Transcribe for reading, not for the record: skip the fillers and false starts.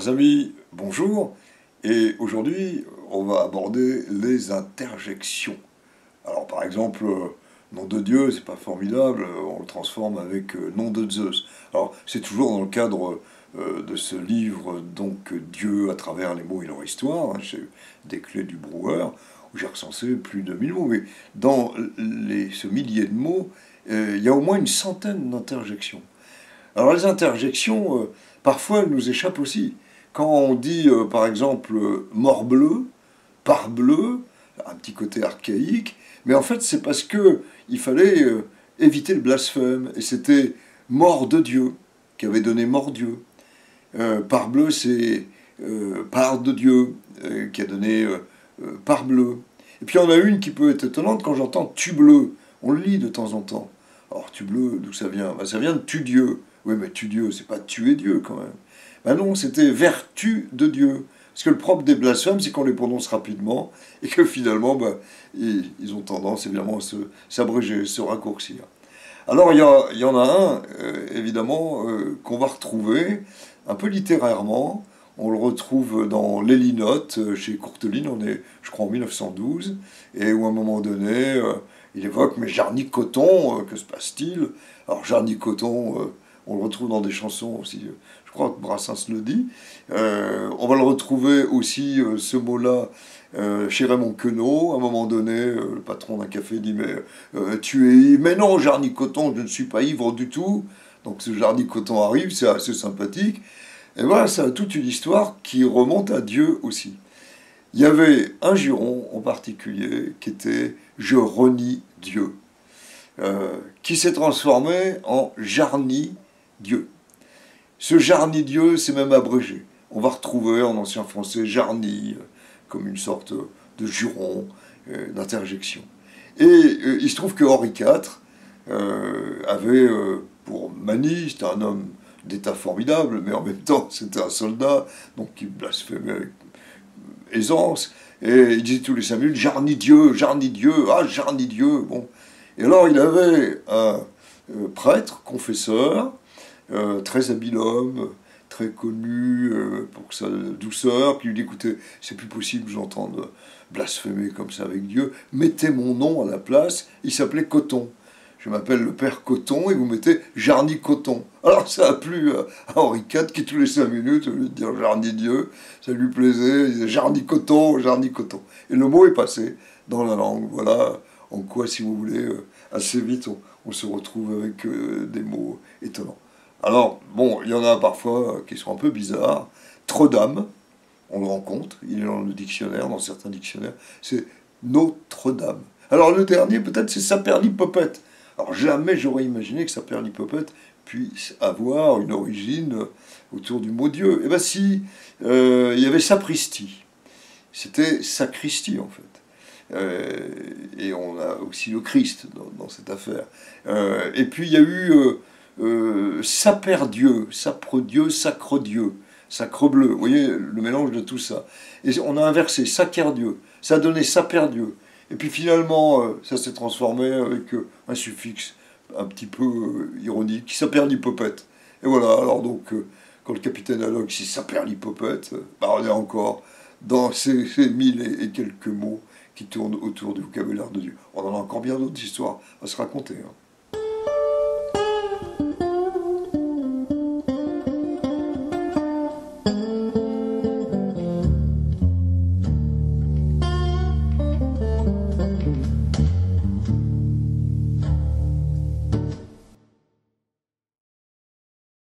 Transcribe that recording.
Chers amis, bonjour. Et aujourd'hui, on va aborder les interjections. Alors, par exemple, nom de Dieu, c'est pas formidable, on le transforme avec nom de Zeus. Alors, c'est toujours dans le cadre de ce livre, donc Dieu à travers les mots et leur histoire, hein, chez Des Clés du Brouwer, où j'ai recensé plus de 1000 mots. Mais dans ce millier de mots, il y a au moins une centaine d'interjections. Alors les interjections, parfois elles nous échappent aussi. Quand on dit par exemple morbleu, parbleu, un petit côté archaïque, mais en fait c'est parce que il fallait éviter le blasphème, et c'était mort de Dieu, qui avait donné mort Dieu. Parbleu c'est part de Dieu, qui a donné parbleu. Et puis il y en a une qui peut être étonnante quand j'entends tubleu, on le lit de temps en temps. Alors tubleu, d'où ça vient? Ben, ça vient de tu Dieu. Oui, mais tu Dieu, c'est pas tuer Dieu quand même. Ben non, c'était vertu de Dieu. Parce que le propre des blasphèmes, c'est qu'on les prononce rapidement et que finalement, ben, ils ont tendance évidemment à s'abréger, se raccourcir. Alors il y en a un, évidemment, qu'on va retrouver un peu littérairement. On le retrouve dans Les Linottes, chez Courteline, on est, je crois, en 1912, et où à un moment donné, il évoque « Mais Jarny Coton, que se passe-t-il » Alors Jarny Coton, on le retrouve dans des chansons aussi, je crois que Brassens le dit. On va le retrouver aussi, ce mot-là, chez Raymond Queneau. À un moment donné, le patron d'un café dit tu es ivre. Mais non, Jarny Coton, je ne suis pas ivre du tout. Donc ce Jarny Coton arrive, c'est assez sympathique. Et voilà, ça a toute une histoire qui remonte à Dieu aussi. Il y avait un juron en particulier qui était « Je renie Dieu », qui s'est transformé en « Jarny Dieu ». Ce Jarny Dieu, c'est même abrégé. On va retrouver en ancien français Jarny, comme une sorte de juron, d'interjection. Et il se trouve que Henri IV avait, pour manie, c'était un homme d'État formidable, mais en même temps c'était un soldat, donc qui blasphémait avec aisance, et il disait tous les 5 minutes « Jarny Dieu, ah Jarny Dieu ». Bon. Et alors il avait un prêtre, confesseur, très habile homme, très connu pour sa douceur, qui lui dit « Écoutez, c'est plus possible que j'entende blasphémer comme ça avec Dieu, mettez mon nom à la place ». Il s'appelait Coton. Je m'appelle le père Coton, et vous mettez Jarny Coton. Alors ça a plu à Henri IV, qui tous les 5 minutes, au lieu de dire Jarny Dieu, ça lui plaisait, il disait Jarny Coton, Jarny Coton. Et le mot est passé dans la langue. Voilà en quoi, si vous voulez, assez vite, on se retrouve avec des mots étonnants. Alors, bon, il y en a parfois qui sont un peu bizarres. Trodame, on le rencontre, il est dans le dictionnaire, dans certains dictionnaires, c'est Notre-Dame. Alors le dernier, peut-être, c'est Saperlipopette. Alors jamais j'aurais imaginé que Saperlipopette puisse avoir une origine autour du mot Dieu. Eh bien si, il y avait sapristie. C'était sacristie en fait. Et on a aussi le Christ dans cette affaire. Et puis il y a eu Saper-Dieu, Sapre-Dieu, Sacre-Dieu, Sacre-Bleu. Vous voyez le mélange de tout ça. Et on a inversé, Sacer-Dieu. Ça a donné Saper-Dieu. Et puis finalement, ça s'est transformé avec un suffixe un petit peu ironique, qui Saperlipopette. Et voilà, alors donc, quand le capitaine Haddock, c'est Saperlipopette, bah on est encore dans ces 1000 et quelques mots qui tournent autour du vocabulaire de Dieu. On en a encore bien d'autres histoires à se raconter. Hein.